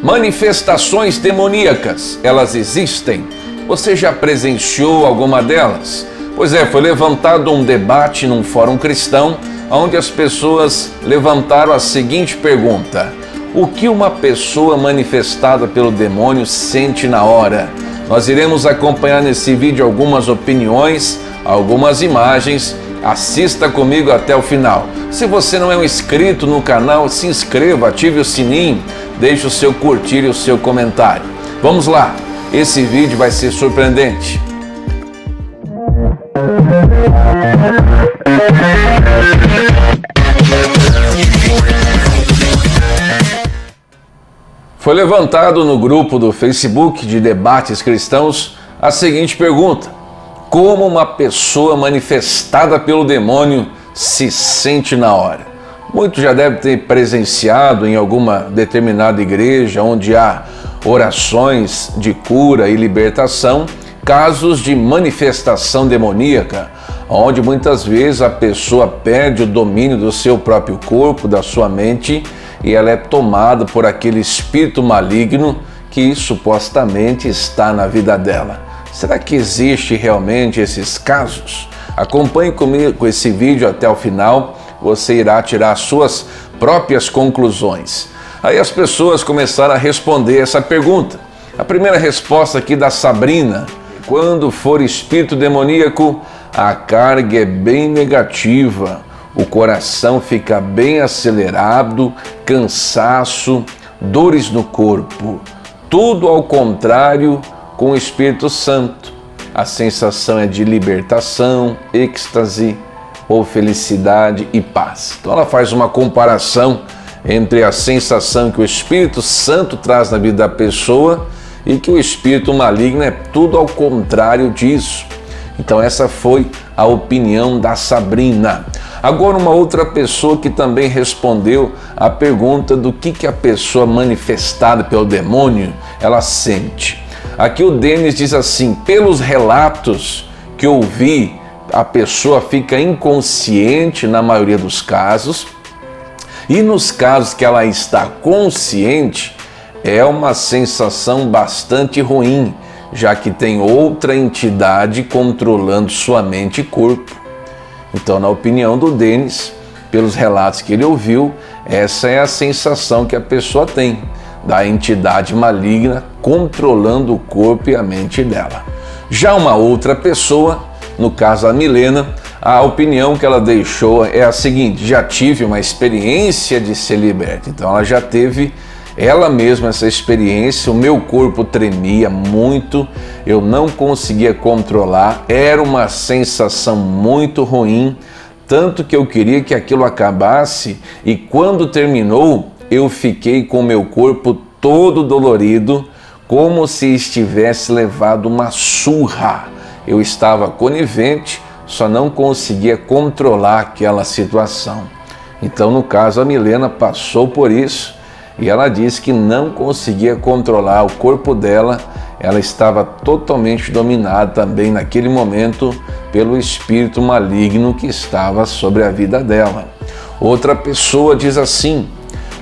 Manifestações demoníacas, elas existem? Você já presenciou alguma delas? Pois é, foi levantado um debate num fórum cristão, onde as pessoas levantaram a seguinte pergunta: o que uma pessoa manifestada pelo demônio sente na hora? Nós iremos acompanhar nesse vídeo algumas opiniões, algumas imagens. Assista comigo até o final. Se você não é um inscrito no canal, se inscreva, ative o sininho, deixe o seu curtir e o seu comentário. Vamos lá, esse vídeo vai ser surpreendente. Foi levantado no grupo do Facebook de debates cristãos a seguinte pergunta: como uma pessoa manifestada pelo demônio se sente na hora? Muitos já devem ter presenciado em alguma determinada igreja onde há orações de cura e libertação, casos de manifestação demoníaca, onde muitas vezes a pessoa perde o domínio do seu próprio corpo, da sua mente, e ela é tomada por aquele espírito maligno que supostamente está na vida dela. Será que existe realmente esses casos? Acompanhe comigo esse vídeo até o final, você irá tirar suas próprias conclusões. Aí as pessoas começaram a responder essa pergunta. A primeira resposta aqui da Sabrina: quando for espírito demoníaco, a carga é bem negativa, o coração fica bem acelerado, cansaço, dores no corpo. Tudo ao contrário com o Espírito Santo. A sensação é de libertação, êxtase ou felicidade e paz. Então ela faz uma comparação entre a sensação que o Espírito Santo traz na vida da pessoa e que o espírito maligno é tudo ao contrário disso. Então essa foi a opinião da Sabrina. Agora uma outra pessoa que também respondeu a pergunta do que a pessoa manifestada pelo demônio ela sente. Aqui o Denis diz assim: pelos relatos que eu vi, a pessoa fica inconsciente na maioria dos casos, e nos casos que ela está consciente, é uma sensação bastante ruim, já que tem outra entidade controlando sua mente e corpo. Então, na opinião do Denis, pelos relatos que ele ouviu, essa é a sensação que a pessoa tem, da entidade maligna controlando o corpo e a mente dela. Já uma outra pessoa, no caso a Milena, a opinião que ela deixou é a seguinte: já tive uma experiência de ser liberta. Então ela já teve ela mesma essa experiência, o meu corpo tremia muito, eu não conseguia controlar, era uma sensação muito ruim, tanto que eu queria que aquilo acabasse, e quando terminou, eu fiquei com o meu corpo todo dolorido, como se estivesse levado uma surra. Eu estava conivente, só não conseguia controlar aquela situação. Então, no caso, a Milena passou por isso e ela disse que não conseguia controlar o corpo dela, ela estava totalmente dominada também naquele momento pelo espírito maligno que estava sobre a vida dela. Outra pessoa diz assim: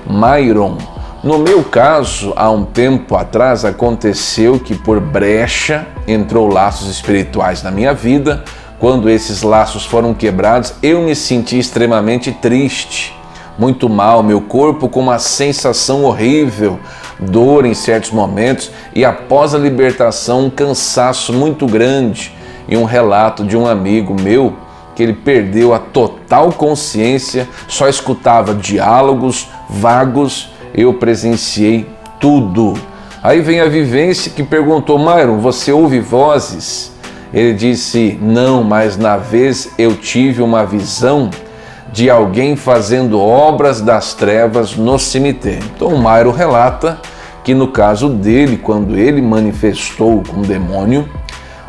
Myron, no meu caso, há um tempo atrás aconteceu que por brecha entrou laços espirituais na minha vida. Quando esses laços foram quebrados, eu me senti extremamente triste, muito mal, meu corpo com uma sensação horrível, dor em certos momentos, e após a libertação um cansaço muito grande. E um relato de um amigo meu que ele perdeu a total consciência, só escutava diálogos vagos. Eu presenciei tudo. Aí vem a vivência que perguntou: Myron, você ouve vozes? Ele disse: não, mas na vez eu tive uma visão de alguém fazendo obras das trevas no cemitério. Então o Myron relata que no caso dele, quando ele manifestou com o demônio,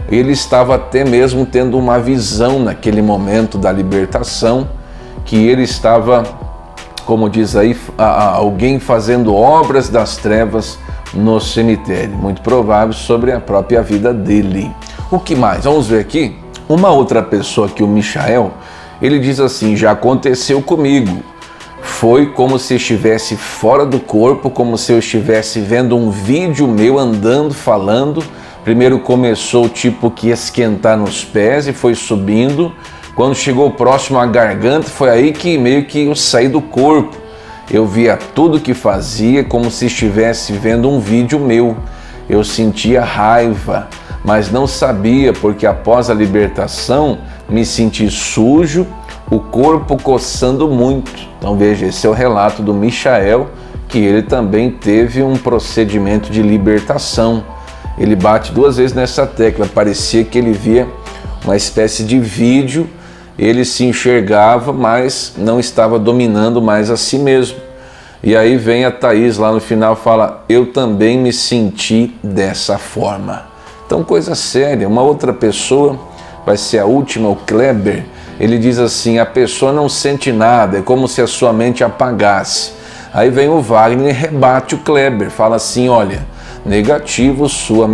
ele estava até mesmo tendo uma visão naquele momento da libertação, que ele estava, como diz aí, alguém fazendo obras das trevas no cemitério, muito provável sobre a própria vida dele. O que mais? Vamos ver aqui. Uma outra pessoa aqui, o Michael, ele diz assim: já aconteceu comigo. Foi como se estivesse fora do corpo, como se eu estivesse vendo um vídeo meu andando, falando. Primeiro começou tipo que esquentar nos pés e foi subindo. Quando chegou próximo à garganta, foi aí que meio que eu saí do corpo. Eu via tudo que fazia como se estivesse vendo um vídeo meu. Eu sentia raiva, mas não sabia, porque após a libertação me senti sujo, o corpo coçando muito. Então veja, esse é o relato do Michael, que ele também teve um procedimento de libertação. Ele bate 2 vezes nessa tecla, parecia que ele via uma espécie de vídeo, ele se enxergava, mas não estava dominando mais a si mesmo. E aí vem a Thaís lá no final e fala, eu também me senti dessa forma. Então coisa séria. Uma outra pessoa, vai ser a última, o Kleber, ele diz assim, a pessoa não sente nada, é como se a sua mente apagasse. Aí vem o Wagner e rebate o Kleber, fala assim, olha, negativo, sua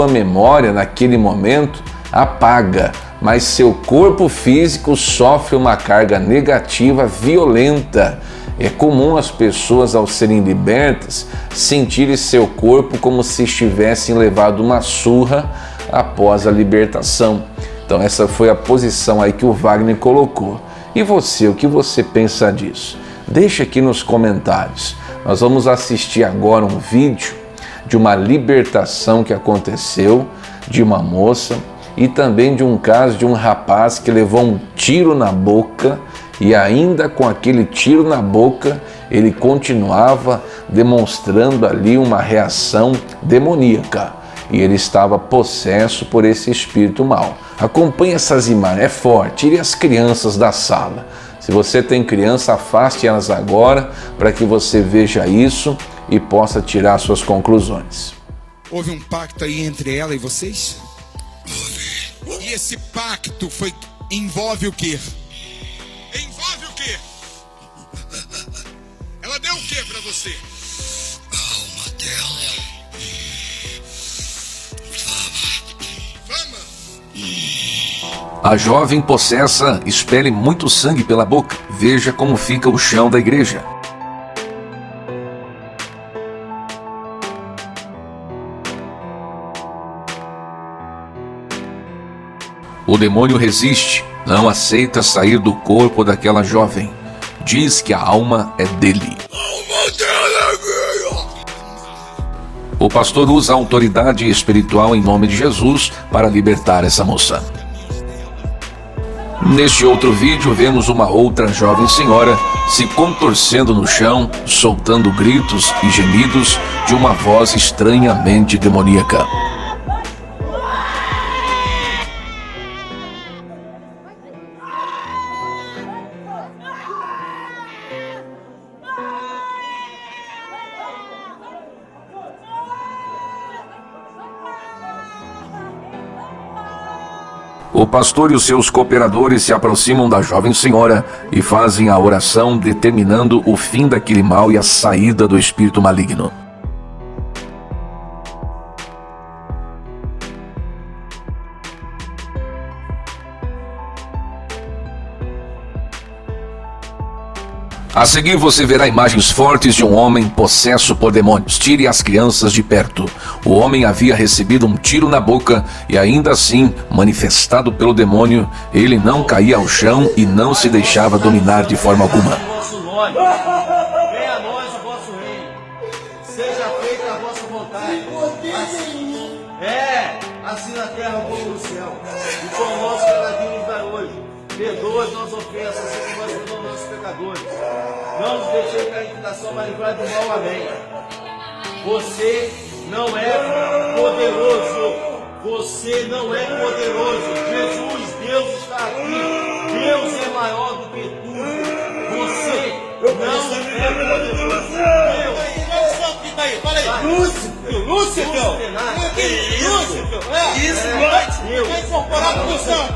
memória naquele momento apaga, mas seu corpo físico sofre uma carga negativa violenta. É comum as pessoas, ao serem libertas, sentirem seu corpo como se estivessem levado uma surra após a libertação. Então essa foi a posição aí que o Wagner colocou. E você, o que você pensa disso? Deixa aqui nos comentários. Nós vamos assistir agora um vídeo de uma libertação que aconteceu de uma moça e também de um caso de um rapaz que levou um tiro na boca e ainda com aquele tiro na boca ele continuava demonstrando ali uma reação demoníaca e ele estava possesso por esse espírito mau. Acompanhe essas imagens, é forte, tire as crianças da sala. Se você tem criança, afaste elas agora para que você veja isso e possa tirar suas conclusões. Houve um pacto aí entre ela e vocês? E esse pacto envolve o quê? Envolve o quê? Ela deu o quê pra você? A alma dela. Fama. A jovem possessa expele muito sangue pela boca. Veja como fica o chão da igreja. O demônio resiste, não aceita sair do corpo daquela jovem. Diz que a alma é dele. O pastor usa a autoridade espiritual em nome de Jesus para libertar essa moça. Neste outro vídeo, vemos uma outra jovem senhora se contorcendo no chão, soltando gritos e gemidos de uma voz estranhamente demoníaca. O pastor e os seus cooperadores se aproximam da jovem senhora e fazem a oração determinando o fim daquele mal e a saída do espírito maligno. A seguir você verá imagens fortes de um homem possesso por demônios. Tire as crianças de perto. O homem havia recebido um tiro na boca e ainda assim, manifestado pelo demônio, ele não caía ao chão e não se deixava dominar de forma alguma. Venha a nós o vosso reino. Seja feita a vossa vontade. Assim na terra como no céu. E com o nosso cada dia nos dá hoje. Perdoa as nossas ofensas, assim como nós perdoamos nossos pecadores. Não nos deixei cair em tentação, mas livrai do mal. Amém. Você não é poderoso. Você não é poderoso. Jesus, Deus está aqui. Deus é maior do que tudo. Você não é poderoso. Deus. Fala aí. Lúcifer. Lúcifer. Isso, está incorporado com o santo.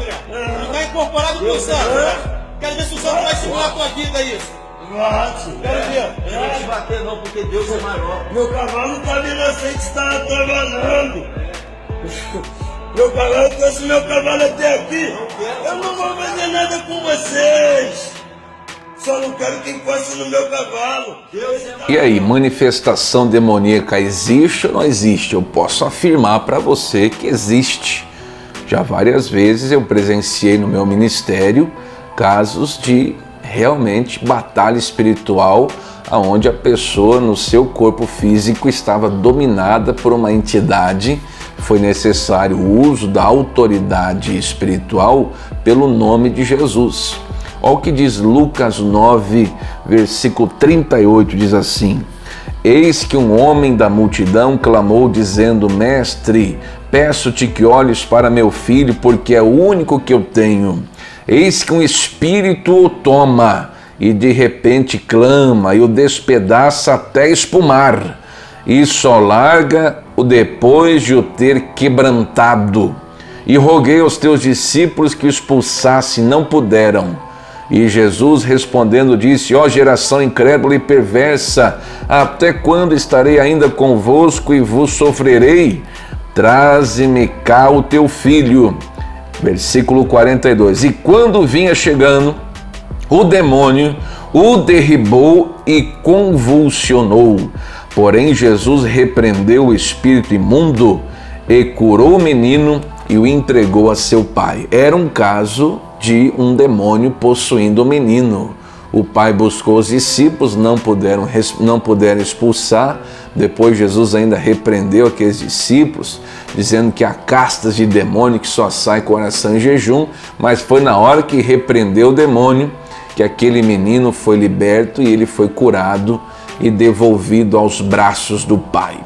Está incorporado com o santo. Quero ver se o santo vai segurar a tua vida isso. Quero ver. Eu não vou te bater não, porque Deus é maior. Meu cavalo está inocente, está trabalhando. Meu cavalo, trouxe meu cavalo até aqui. Eu não vou fazer nada com vocês. Só não quero que encoste no meu cavalo. Deus é... E aí, manifestação demoníaca existe ou não existe? Eu posso afirmar para você que existe. Já várias vezes eu presenciei no meu ministério casos de realmente batalha espiritual, onde a pessoa no seu corpo físico estava dominada por uma entidade. Foi necessário o uso da autoridade espiritual pelo nome de Jesus. Olha o que diz Lucas 9, versículo 38, diz assim: Eis que um homem da multidão clamou dizendo: Mestre, peço-te que olhes para meu filho, porque é o único que eu tenho. Eis que um espírito o toma, e de repente clama, e o despedaça até espumar, e só larga o depois de o ter quebrantado. E roguei aos teus discípulos que o expulsassem, não puderam. E Jesus respondendo disse: Ó geração incrédula e perversa, até quando estarei ainda convosco e vos sofrerei? Traze-me cá o teu filho. Versículo 42. E quando vinha chegando, o demônio o derribou e convulsionou. Porém Jesus repreendeu o espírito imundo e curou o menino e o entregou a seu pai. Era um caso de um demônio possuindo o menino. O pai buscou os discípulos, não puderam expulsar. Depois Jesus ainda repreendeu aqueles discípulos, dizendo que há castas de demônio que só sai com oração e jejum, mas foi na hora que repreendeu o demônio que aquele menino foi liberto e ele foi curado e devolvido aos braços do pai.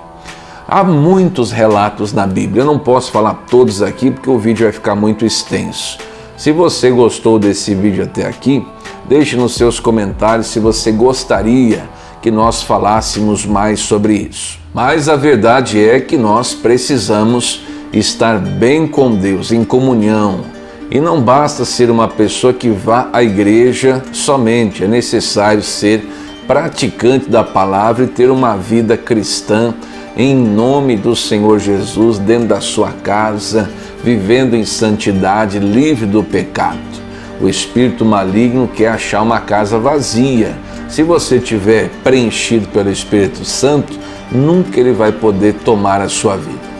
Há muitos relatos na Bíblia, eu não posso falar todos aqui porque o vídeo vai ficar muito extenso. Se você gostou desse vídeo até aqui, deixe nos seus comentários se você gostaria que nós falássemos mais sobre isso. Mas a verdade é que nós precisamos estar bem com Deus, em comunhão. E não basta ser uma pessoa que vá à igreja somente, é necessário ser praticante da palavra e ter uma vida cristã em nome do Senhor Jesus, dentro da sua casa, vivendo em santidade, livre do pecado. O espírito maligno quer achar uma casa vazia. Se você estiver preenchido pelo Espírito Santo, nunca ele vai poder tomar a sua vida.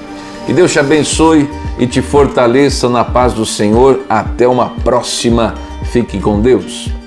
Que Deus te abençoe e te fortaleça na paz do Senhor. Até uma próxima. Fique com Deus.